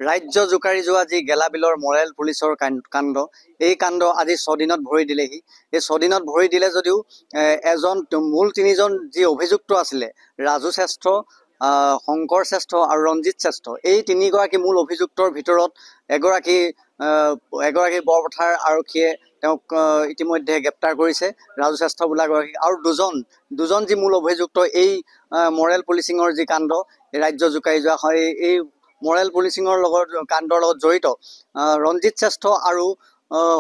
ৰাজ্য জোকাৰি যোৱা যি গেলাবিলৰ মৰেল পুলিচৰ কাণ্ড, এই কাণ্ড আজি 6 দিনত ভৰি দিলেহি। এই 6 দিনত ভৰি দিলে যদিও এজন মূল 3জন যি অভিযুক্ত আছিলে, ৰাজু শ্ৰেষ্ঠ, শংকৰ শ্ৰেষ্ঠ আৰু ৰঞ্জিত শ্ৰেষ্ঠ, এই 3গৰাকী মূল অভিযুক্তৰ ভিতৰত এগৰাকী বৰপথাৰ আৰক্ষীয়ে তেওঁক ইতিমধ্যে গ্ৰেপ্তাৰ কৰিছে, ৰাজু শ্ৰেষ্ঠ বোলাগৰাকী, আৰু দুজন যি মূল অভিযুক্ত এই মৰেল পুলিচিঙৰ যি কাণ্ড ৰাজ্য জোকাৰি যোৱা হয়, এই মৰেল পুলিচিঙৰ কাণ্ডৰ লগত জড়িত ৰঞ্জিত শ্ৰেষ্ঠ আৰু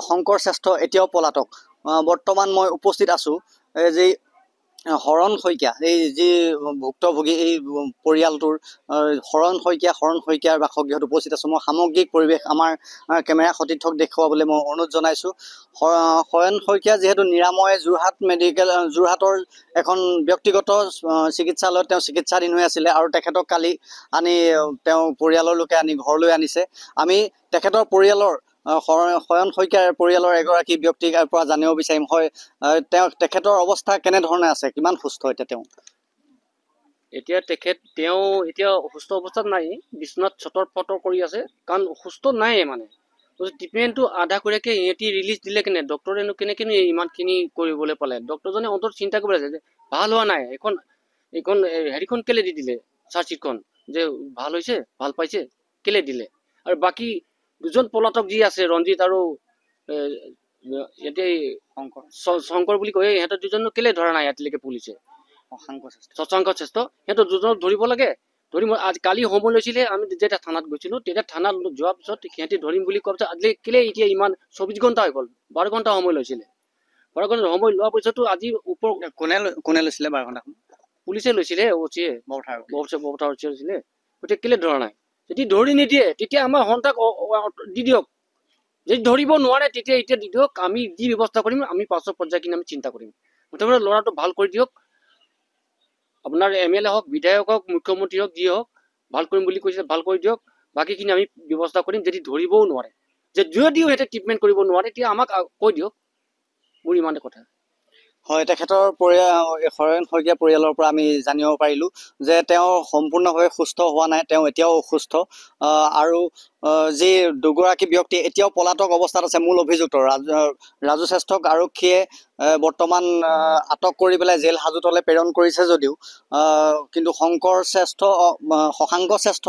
শংকৰ শ্ৰেষ্ঠ এতিয়াও পলাতক। বৰ্তমান মই উপস্থিত আছোঁ যি শৰণ শইকীয়া, এই যি ভুক্তভোগী এই পৰিয়ালটোৰ শৰণ শইকীয়াৰ বাসগৃহত উপস্থিত আছোঁ। মই সামগ্ৰিক পৰিৱেশ আমাৰ কেমেৰা সতীৰ্থক দেখুৱাবলৈ মই অনুৰোধ জনাইছোঁ। শৰণ শইকীয়া যিহেতু নিৰাময় যোৰহাটৰ এখন ব্যক্তিগত চিকিৎসালয়ত তেওঁ চিকিৎসাধীন হৈ আছিলে, আৰু তেখেতক কালি আনি তেওঁ পৰিয়ালৰ লোকে আনি ঘৰলৈ আনিছে। আমি তেখেতৰ পৰিয়ালৰ শৰণ শইকীয়াৰ পৰিয়ালৰ এগৰাকী ব্যক্তিৰ পৰা জানিব বিচাৰিম, হয় তেখেতৰ অৱস্থা কেনেধৰণে আছে, কিমান সুস্থ এতিয়া তেওঁ? তেওঁ এতিয়া সুস্থ অৱস্থাত নাই, বিচনাত ছটৰ ফটৰ কৰি আছে, কাৰণ সুস্থ নাই। মানে ট্ৰিটমেণ্টটো আধা কৰিয়াকৈ ইহঁতি ৰিলিজ দিলে কেনে, ডক্টৰেনো কেনেকৈ ইমানখিনি কৰিবলৈ পালে? ডক্টৰজনে অন্তত চিন্তা কৰিব লাগে যে ভাল হোৱা নাই, এইখন হেৰিখন কেলে দি দিলে, চাৰ্জশ্বিটখন যে ভাল হৈছে, ভাল পাইছে, কেলে দিলে? আৰু বাকী দুজন পলাতক যি আছে, ৰঞ্জিত আৰু শংকৰ বুলি কয়, ইহঁতৰ দুজনো কেলে ধৰা নাই এতিয়ালৈকে পুলিচে? শশাংক শ্ৰেষ্ঠ, সিহঁতৰ দুজনক ধৰিব লাগে। কালি সময় লৈছিলে, আমি যেতিয়া থানাত গৈছিলোঁ, তেতিয়া থানাত যোৱাৰ পিছত সিহঁতি ধৰিম বুলি কোৱাৰ পিছত আজি কেলে এতিয়া ইমান 24 ঘণ্টা হৈ গ'ল? 12 ঘণ্টা সময় লৈছিলে। 12 ঘণ্টা সময় লোৱাৰ পিছতো আজি কোনে লৈছিলে 12 ঘণ্টা? পুলিচে লৈছিলে, বৰপথাৰ লৈছিলে। গতিকে কেলে ধৰা নাই? যদি ধৰি নিদিয়ে তেতিয়া আমাৰ সন্তাক দি দিয়ক, যদি ধৰিব নোৱাৰে তেতিয়া এতিয়া দি দিয়ক, আমি যি ব্যৱস্থা কৰিম আমি পাছৰ পৰ্যায়খিনি আমি চিন্তা কৰিম। মুঠতে ল'ৰাটো ভাল কৰি দিয়ক, আপোনাৰ MLA হওক, বিধায়ক হওক, মুখ্যমন্ত্ৰী হওক, যি হওক, ভাল কৰিম বুলি কৈছে, ভাল কৰি দিয়ক। বাকীখিনি আমি ব্যৱস্থা কৰিম। যদি ধৰিবও নোৱাৰে, যদিও সিহঁতে ট্ৰিটমেণ্ট কৰিব নোৱাৰে, তেতিয়া আমাক কৈ দিয়ক, মোৰ ইমানে কথা। হয়, তেখেতৰ শৰণ শইকীয়া পৰিয়ালৰ পৰা আমি জানিব পাৰিলোঁ যে তেওঁ সম্পূৰ্ণভাৱে সুস্থ হোৱা নাই, তেওঁ এতিয়াও অসুস্থ, আৰু যি দুগৰাকী ব্যক্তি এতিয়াও পলাতক অৱস্থাত আছে, মূল অভিযুক্ত ৰাজু শ্ৰেষ্ঠক আৰক্ষীয়ে বৰ্তমান আটক কৰি পেলাই জেল হাজতলৈ প্ৰেৰণ কৰিছে যদিও, কিন্তু শশাংক শ্ৰেষ্ঠ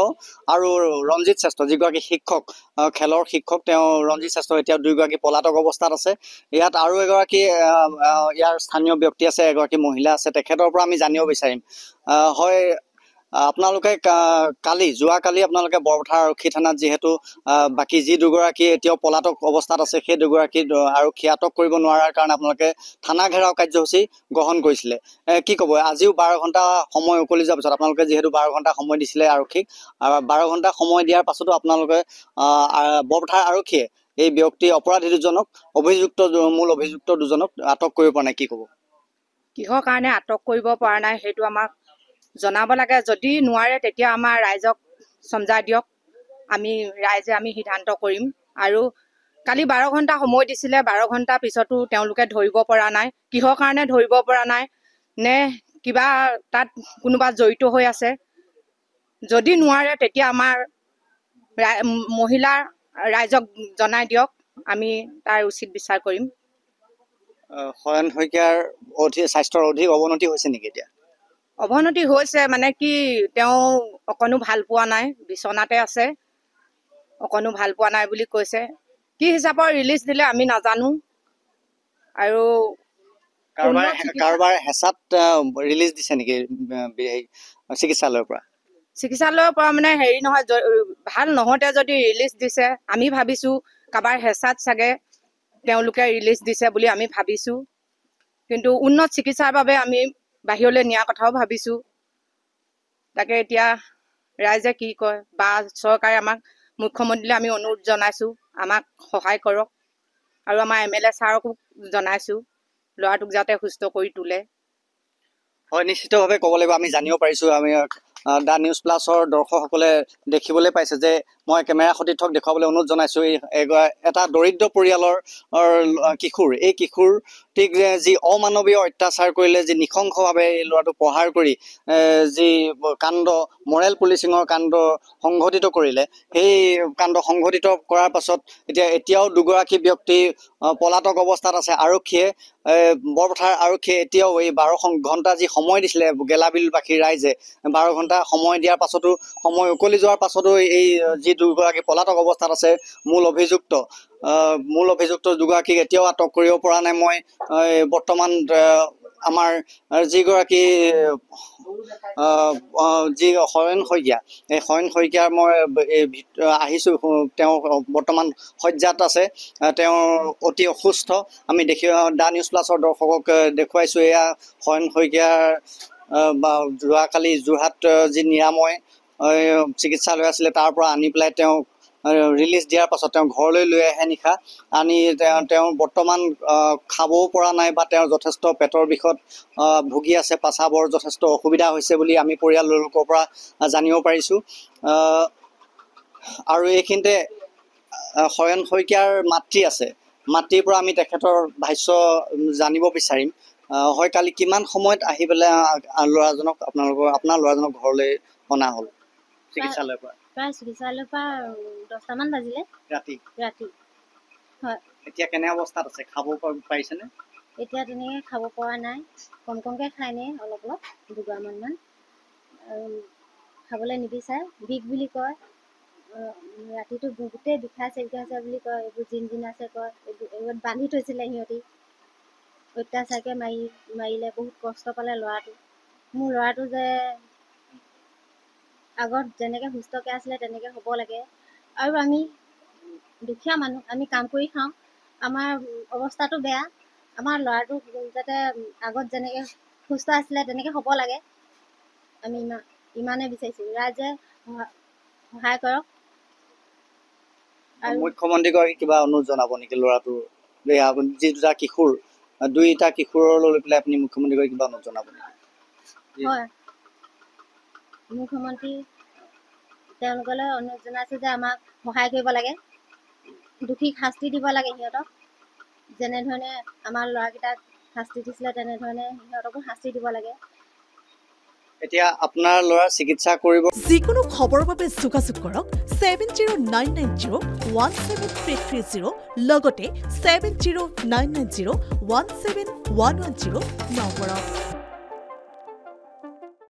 আৰু ৰঞ্জিত শ্ৰেষ্ঠ যিগৰাকী শিক্ষক, খেলৰ শিক্ষক, তেওঁ ৰঞ্জিত শ্ৰেষ্ঠ এতিয়াও 2গৰাকী পলাতক অৱস্থাত আছে। ইয়াত আৰু এগৰাকী ইয়াৰ স্থানীয় ব্যক্তি আছে, এগৰাকী মহিলা আছে, তেখেতৰ পৰা আমি জানিব বিচাৰিম। হয়, আপোনালোকে যোৱাকালি আপোনালোকে বৰপথাৰ আৰক্ষী থানাত যিহেতু বাকী যি দুগৰাকী এতিয়াও পলাতক অৱস্থাত আছে, সেই দুগৰাকী আৰক্ষী আটক কৰিব নোৱাৰাৰ কাৰণে আপোনালোকে থানা ঘেৰাও কাৰ্যসূচী গ্ৰহণ কৰিছিলে। কি ক'ব, আজিও 12 ঘণ্টা সময় উকলি যোৱাৰ পিছত, আপোনালোকে যিহেতু 12 ঘণ্টা সময় দিছিলে আৰক্ষীক, 12 ঘণ্টা সময় দিয়াৰ পাছতো আপোনালোকে বৰপথাৰ আৰক্ষীয়ে এই ব্যক্তি অপৰাধী দুজনক, মূল অভিযুক্ত দুজনক আটক কৰিব পৰা নাই, কি ক'ব? কিহৰ কাৰণে আটক কৰিব পৰা নাই সেইটো আমাক জনাব লাগে। যদি নোৱাৰে তেতিয়া আমাৰ ৰাইজক সমজাই দিয়ক, ৰাইজে আমি সিদ্ধান্ত কৰিম। আৰু কালি 12 ঘণ্টা সময় দিছিলে, 12 ঘণ্টা পিছতো তেওঁলোকে ধৰিব পৰা নাই। কিহৰ কাৰণে ধৰিব পৰা নাই, নে কিবা তাত কোনোবা জড়িত হৈ আছে? যদি নোৱাৰে তেতিয়া আমাৰ ৰাইজক জনাই দিয়ক, আমি তাৰ উচিত বিচাৰ কৰিম। শৰণ শইকীয়াৰ স্বাস্থ্যৰ অধিক অৱনতি হৈছে নেকি এতিয়া? অৱনতি হৈছে মানে কি, তেওঁ অকণো ভাল পোৱা নাই, বিচনাতে আছে, অকণো ভাল পোৱা নাই বুলি কৈছে। কি হিচাপৰ ৰিলিজ দিলে আমি নাজানো। আৰু কাৰোবাৰ হেঁচাত ৰিলিজ দিছে নেকি চিকিৎসালয়ৰ পৰা? চিকিৎসালয়ৰ পৰা মানে হেৰি নহয়, ভাল নহওঁতে যদি ৰিলিজ দিছে, আমি ভাবিছোঁ কাৰোবাৰ হেঁচাত চাগে তেওঁলোকে ৰিলিজ দিছে বুলি আমি ভাবিছোঁ। কিন্তু উন্নত চিকিৎসাৰ বাবে আমি বাহিৰলৈ নিয়াৰ কথাও ভাবিছোঁ। তাকে এতিয়া ৰাইজে কি কয়, বা চৰকাৰে মুখ্যমন্ত্ৰীলৈ আমি অনুৰোধ জনাইছোঁ, আমাক সহায় কৰক। আৰু আমাৰ MLA ছাৰকো জনাইছোঁ, ল'ৰাটোক যাতে সুস্থ কৰি তোলে। হয়, নিশ্চিতভাৱে ক'ব লাগিব, আমি জানিব পাৰিছোঁ, আমি দা নিউজ প্লাছৰ দৰ্শকসকলে দেখিবলৈ পাইছে যে মই কেমেৰা সতীৰ্থক দেখুৱাবলৈ অনুৰোধ জনাইছোঁ এটা দৰিদ্ৰ পৰিয়ালৰ কিশোৰ এই কিশোৰটিক যি অমানৱীয় অত্যাচাৰ কৰিলে যি নৃশংসভাৱে এই ল'ৰাটোক প্ৰহাৰ কৰি যি কাণ্ড মৰেল পুলিচিঙৰ কাণ্ড সংঘটিত কৰিলে সেই কাণ্ড সংঘটিত কৰাৰ পাছত এতিয়াও দুগৰাকী ব্যক্তি পলাতক অৱস্থাত আছে আৰক্ষীয়ে বৰপথাৰ আৰক্ষীয়ে এতিয়াও এই 12 ঘণ্টা যি সময় দিছিলে গেলাবিলবাসী ৰাইজে 12 ঘণ্টা সময় দিয়াৰ পাছতো সময় উকলি যোৱাৰ পাছতো এই যি দুগৰাকী পলাতক অৱস্থাত আছে মূল অভিযুক্ত দুগৰাকীক এতিয়াও আটক কৰিব পৰা নাই মই বৰ্তমান আমাৰ যিগৰাকী যি হৰেণ শইকীয়া এই হৰেণ শইকীয়াৰ মই আহিছোঁ তেওঁ বৰ্তমান শয্যাত আছে তেওঁ অতি অসুস্থ আমি দা নিউজ প্লাছৰ দৰ্শকক দেখুৱাইছোঁ এয়া হৰেণ শইকীয়াৰ যোৱাকালি যোৰহাট যি নিৰাময় চিকিৎসালয় আছিলে তাৰ পৰা আনি পেলাই তেওঁক ৰিলিজ দিয়াৰ পাছত তেওঁ ঘৰলৈ লৈ আহে নিশা আনি তেওঁ বৰ্তমান খাবও পৰা নাই বা তেওঁ যথেষ্ট পেটৰ বিষত ভুগি আছে পাচাবৰ যথেষ্ট অসুবিধা হৈছে বুলি আমি পৰিয়ালৰ লোকৰ পৰা জানিব পাৰিছোঁ আৰু এইখিনিতে হৰেণ শইকীয়াৰ মাতৃ আছে মাতৃৰ পৰা আমি তেখেতৰ ভাষ্য জানিব বিচাৰিম হয় কালি কিমান সময়ত আহি পেলাই ল'ৰাজনক আপোনাৰ ল'ৰাজনক ঘৰলৈ অনা হ'ল চিকিৎসালয়ৰ পৰা প্ৰায় চিকিৎসালয়ৰ পৰা 10টামান বাজিলে ৰাতি হয় এতিয়া কেনে অৱস্থাত আছে খাব পাৰিছেনে এতিয়া তেনেকৈ খাব পৰা নাই কমকৈ খায়নে অলপ দুগৰামান খাবলৈ নিবিচাৰে বিষ বুলি কয় ৰাতিটো গোটেই বিষাইছে বুলি কয় এইবোৰ জিন আছে কয় এইবোৰ বান্ধি থৈছিলে সিহঁতি অত্যাচাৰকৈ মাৰিলে বহুত কষ্ট পালে ল'ৰাটো মোৰ ল'ৰাটো যে আগত যেনেকৈ সুস্থকৈ আছিলে তেনেকৈ হ'ব লাগে আৰু আমি দুখীয়া মানুহ আমি কাম কৰি খাওঁ আমাৰ অৱস্থাটো বেয়া আমাৰ ল'ৰাটো যাতে আগত যেনেকৈ সুস্থ আছিলে তেনেকৈ হ'ব লাগে আমি ইমানে বিচাৰিছোঁ ৰাইজে সহায় কৰক আৰু মুখ্যমন্ত্ৰীগৰাকীক কিবা অনুৰোধ জনাব নেকি ল'ৰাটোৰ যি দুইটা কিশোৰলৈ লৈ পেলাই আপুনি মুখ্যমন্ত্ৰীগৰাকীক কিবা অনুৰোধ জনাব নেকি হয় মুখ্যমন্ত্ৰী তেওঁলোকলৈ অনুৰোধ জনাইছোঁ যে আমাক সহায় কৰিব লাগে দোষীক শাস্তি দিব লাগে সিহঁতক যেনেধৰণে আমাৰ ল'ৰাকেইটাক শাস্তি দিছিলে তেনেধৰণে সিহঁতকো শাস্তি দিব লাগে এতিয়া আপোনাৰ ল'ৰা চিকিৎসা কৰিব যিকোনো খবৰৰ বাবে যোগাযোগ কৰক 7099017330 লগতে 7099017110 নম্বৰত